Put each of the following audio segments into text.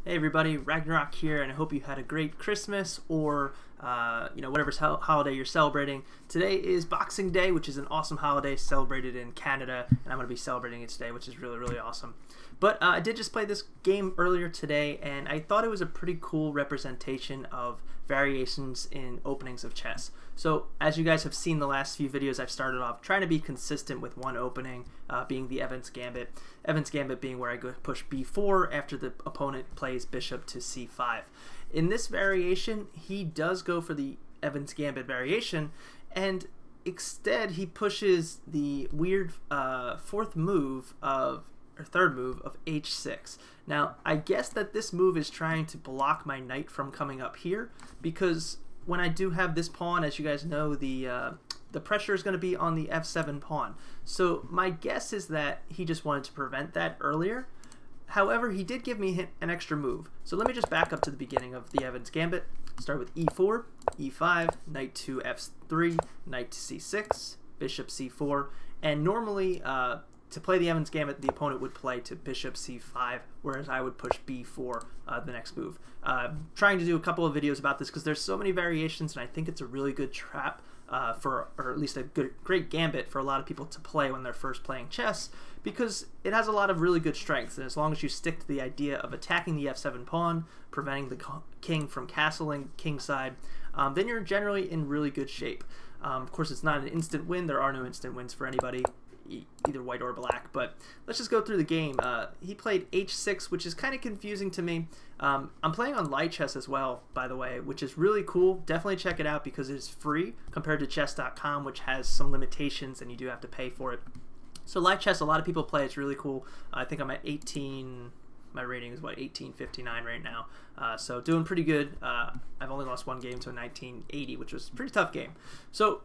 Hey everybody, Ragnarok here, and I hope you had a great Christmas or whatever holiday you're celebrating. Today is Boxing Day, which is an awesome holiday celebrated in Canada, and I'm going to be celebrating it today, which is really awesome. But I did just play this game earlier today, and I thought it was a pretty cool representation of variations in openings of chess. So as you guys have seen the last few videos, I've started off trying to be consistent with one opening, being the Evans Gambit. Evans Gambit being where I go push b4 after the opponent plays bishop to c5. In this variation, he does go for the Evans Gambit variation, and instead he pushes the weird third move of h6. Now, I guess that this move is trying to block my knight from coming up here, because when I do have this pawn, as you guys know, the pressure is going to be on the f7 pawn. So my guess is that he just wanted to prevent that earlier. However, he did give me an extra move. So let me just back up to the beginning of the Evans Gambit. Start with e4, e5, knight to f3, knight to c6, bishop c4, and normally to play the Evans Gambit, the opponent would play to bishop c5, whereas I would push b4 the next move. Trying to do a couple of videos about this because there's so many variations, and I think it's a really good trap or at least a great gambit for a lot of people to play when they're first playing chess, because it has a lot of really good strengths, and as long as you stick to the idea of attacking the f7 pawn, preventing the king from castling kingside, then you're generally in really good shape. Of course, it's not an instant win. There are no instant wins for anybody, either white or black, but let's just go through the game. He played h6, which is kind of confusing to me. I'm playing on live chess as well, by the way, which is really cool. Definitely check it out because it's free compared to chess.com, which has some limitations and you do have to pay for it. So live chess, a lot of people play. It's really cool. I think I'm at 18. My rating is what, 1859 right now. So doing pretty good. I've only lost one game to a 1980, which was a pretty tough game. So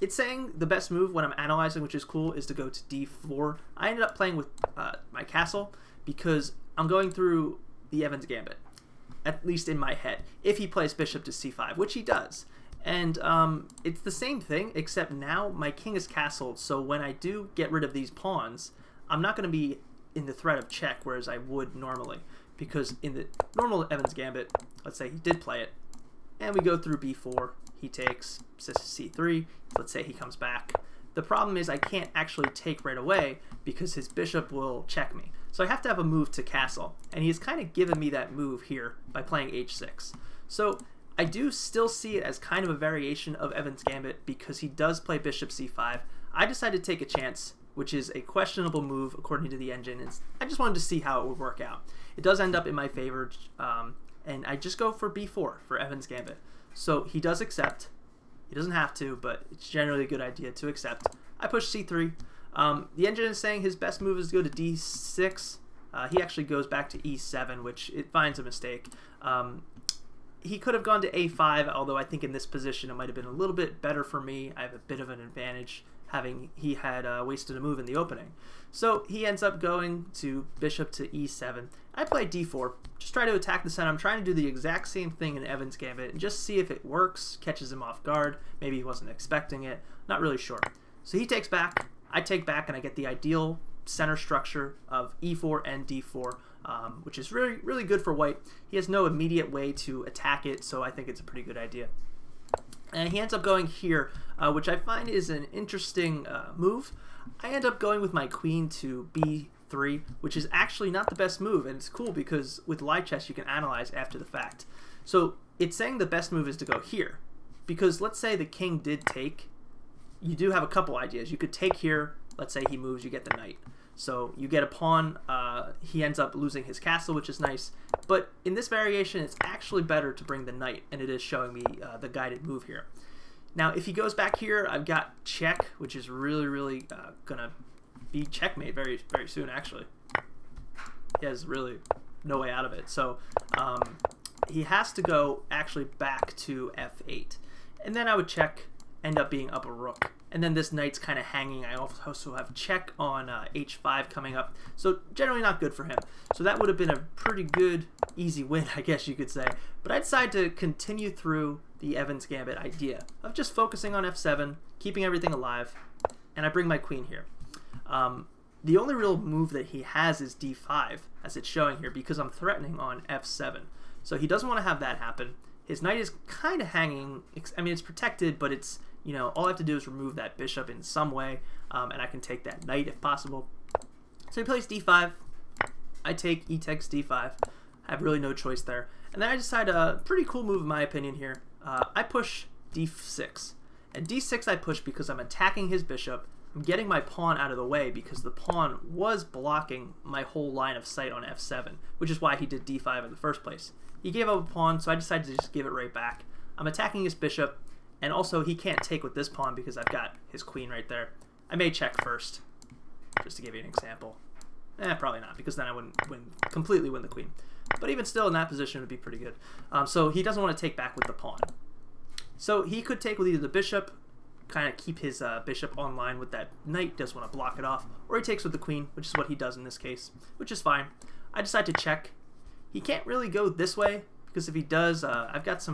it's saying the best move when I'm analyzing, which is cool, is to go to d4. I ended up playing with my castle because I'm going through the Evans Gambit, at least in my head, if he plays bishop to c5, which he does. And it's the same thing, except now my king is castled, so when I do get rid of these pawns, I'm not going to be in the threat of check, whereas I would normally. Because in the normal Evans Gambit, let's say he did play it, and we go through b4, he takes c3, let's say he comes back. The problem is I can't actually take right away because his bishop will check me. So I have to have a move to castle, and he's kind of given me that move here by playing h6. So I do still see it as kind of a variation of Evans Gambit because he does play bishop c5. I decided to take a chance, which is a questionable move according to the engine, and I just wanted to see how it would work out. It does end up in my favor, and I just go for b4 for Evans Gambit. So he does accept. He doesn't have to, but it's generally a good idea to accept. I push c3. The engine is saying his best move is to go to d6. He actually goes back to e7, which it finds a mistake. He could have gone to a5, although I think in this position it might have been a little bit better for me. I have a bit of an advantage having he had wasted a move in the opening. So he ends up going to bishop to e7. I play d4, just try to attack the center. I'm trying to do the exact same thing in Evans Gambit and just see if it works, catches him off guard. Maybe he wasn't expecting it, not really sure. So he takes back, I take back, and I get the ideal center structure of e4 and d4, which is really good for white. He has no immediate way to attack it, so I think it's a pretty good idea. And he ends up going here, which I find is an interesting move. I end up going with my queen to b3, which is actually not the best move, and it's cool because with live chess you can analyze after the fact. So it's saying the best move is to go here, because let's say the king did take. You do have a couple ideas. You could take here, let's say he moves, you get the knight. So you get a pawn, he ends up losing his castle, which is nice. But in this variation, it's actually better to bring the knight, and it is showing me the guided move here. Now, if he goes back here, I've got check, which is really going to be checkmate very soon, actually. He has really no way out of it. So he has to go actually back to f8. And then I would check, end up being up a rook. And then this knight's kind of hanging. I also have check on h5 coming up. So generally not good for him. So that would have been a pretty good, easy win, I guess you could say. But I decided to continue through the Evans Gambit idea of just focusing on f7, keeping everything alive, and I bring my queen here. the only real move that he has is d5, as it's showing here, because I'm threatening on f7. So he doesn't want to have that happen. His knight is kind of hanging. I mean, it's protected, but it's, you know, all I have to do is remove that bishop in some way, and I can take that knight if possible. So he plays d5. I take e takes d5. I have really no choice there. And then I decide a pretty cool move in my opinion here. I push d6. And d6 I push because I'm attacking his bishop. I'm getting my pawn out of the way because the pawn was blocking my whole line of sight on f7, which is why he did d5 in the first place. He gave up a pawn, so I decided to just give it right back. I'm attacking his bishop, and also he can't take with this pawn because I've got his queen right there. I may check first, just to give you an example. Probably not, because then I wouldn't completely win the queen. But even still, in that position, it would be pretty good. So he doesn't want to take back with the pawn. So he could take with either the bishop, kind of keep his bishop online with that knight, doesn't want to block it off, or he takes with the queen, which is what he does in this case, which is fine. I decide to check. He can't really go this way, because if he does, I've got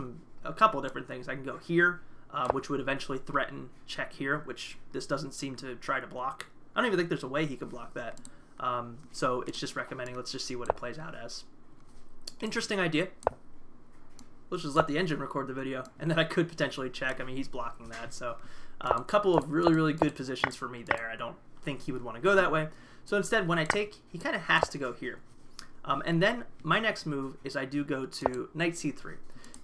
a couple different things. I can go here, which would eventually threaten check here, which this doesn't seem to try to block. I don't even think there's a way he could block that. So it's just recommending, let's just see what it plays out as. Interesting idea. Let's just let the engine record the video, and then I could potentially check. I mean, he's blocking that, so a couple of really, really good positions for me there. I don't think he would want to go that way. So instead, when I take, he kind of has to go here. And then my next move is I do go to knight c3,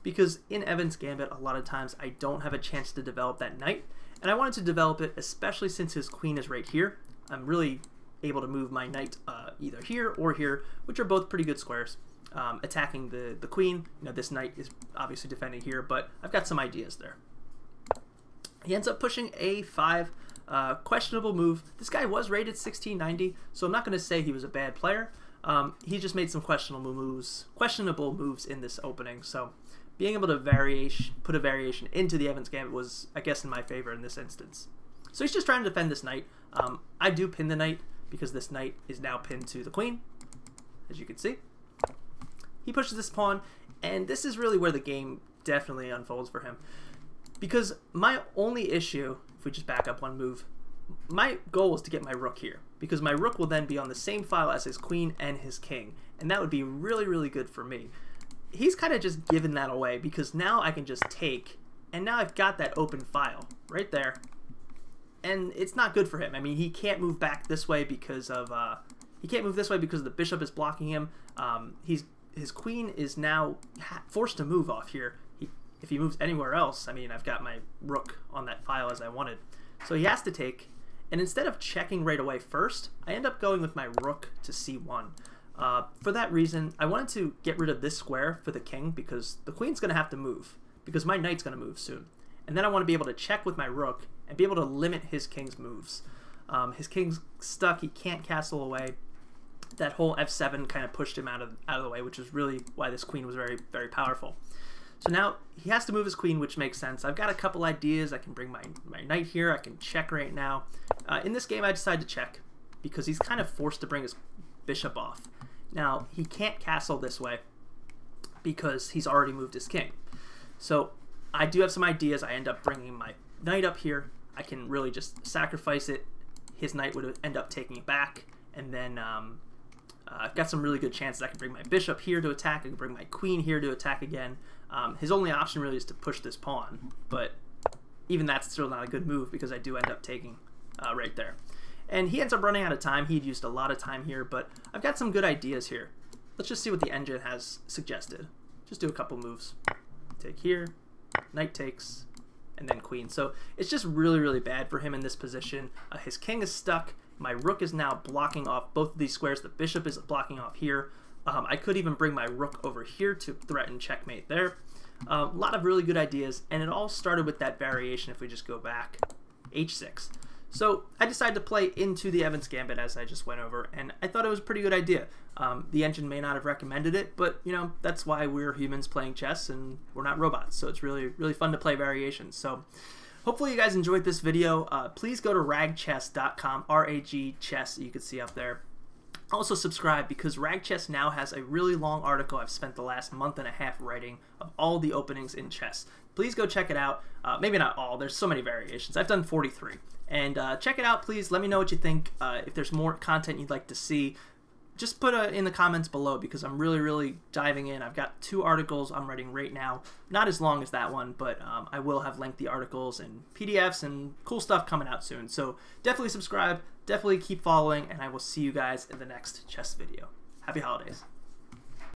because in Evan's Gambit, a lot of times I don't have a chance to develop that knight, and I wanted to develop it, especially since his queen is right here. I'm really able to move my knight either here or here, which are both pretty good squares. Attacking the queen, you know, this knight is obviously defending here, but I've got some ideas there. He ends up pushing a5, questionable move. This guy was rated 1690, so I'm not going to say he was a bad player. He just made some questionable moves in this opening, so being able to put a variation into the Evan's Gambit was, I guess, in my favor in this instance. So he's just trying to defend this knight. I do pin the knight because this knight is now pinned to the queen, as you can see. He pushes this pawn, and this is really where the game definitely unfolds for him. Because my only issue, if we just back up one move, my goal is to get my rook here, because my rook will then be on the same file as his queen and his king, and that would be really, really good for me. He's kind of just given that away, because now I can just take, and now I've got that open file right there, and it's not good for him. I mean, he can't move back this way because of the bishop is blocking him. His queen is now forced to move off here. If he moves anywhere else, I mean, I've got my rook on that file as I wanted. So he has to take, and instead of checking right away first, I end up going with my rook to c1. For that reason, I wanted to get rid of this square for the king, because the queen's going to have to move, because my knight's going to move soon. And then I want to be able to check with my rook and be able to limit his king's moves. His king's stuck, he can't castle away. That whole f7 kind of pushed him out of the way, which is really why this queen was very, very powerful. So now he has to move his queen, which makes sense. I've got a couple ideas. I can bring my knight here. I can check right now. In this game, I decided to check because he's kind of forced to bring his bishop off. Now, he can't castle this way because he's already moved his king. So I do have some ideas. I end up bringing my knight up here. I can really just sacrifice it. His knight would end up taking it back, and then I've got some really good chances. I can bring my bishop here to attack. I can bring my queen here to attack again. His only option really is to push this pawn, but even that's still not a good move because I do end up taking right there. And he ends up running out of time. He'd used a lot of time here, but I've got some good ideas here. Let's just see what the engine has suggested. Just do a couple moves. Take here, knight takes, and then queen. So it's just really, really bad for him in this position. His king is stuck. My rook is now blocking off both of these squares. The bishop is blocking off here. I could even bring my rook over here to threaten checkmate there. A lot of really good ideas, and it all started with that variation if we just go back, h6. So I decided to play into the Evan's Gambit as I just went over, and I thought it was a pretty good idea. The engine may not have recommended it, but you know, that's why we're humans playing chess and we're not robots, so it's really, really fun to play variations. So hopefully you guys enjoyed this video. Please go to ragchess.com, R-A-G chess, you can see up there. Also subscribe, because RagChess now has a really long article I've spent the last month and a half writing of all the openings in chess. Please go check it out. Maybe not all, there's so many variations. I've done 43, And check it out, please. Let me know what you think. If there's more content you'd like to see, just put it in the comments below, because I'm really diving in. I've got 2 articles I'm writing right now. Not as long as that one, but I will have lengthy articles and PDFs and cool stuff coming out soon. So definitely subscribe, definitely keep following, and I will see you guys in the next chess video. Happy holidays.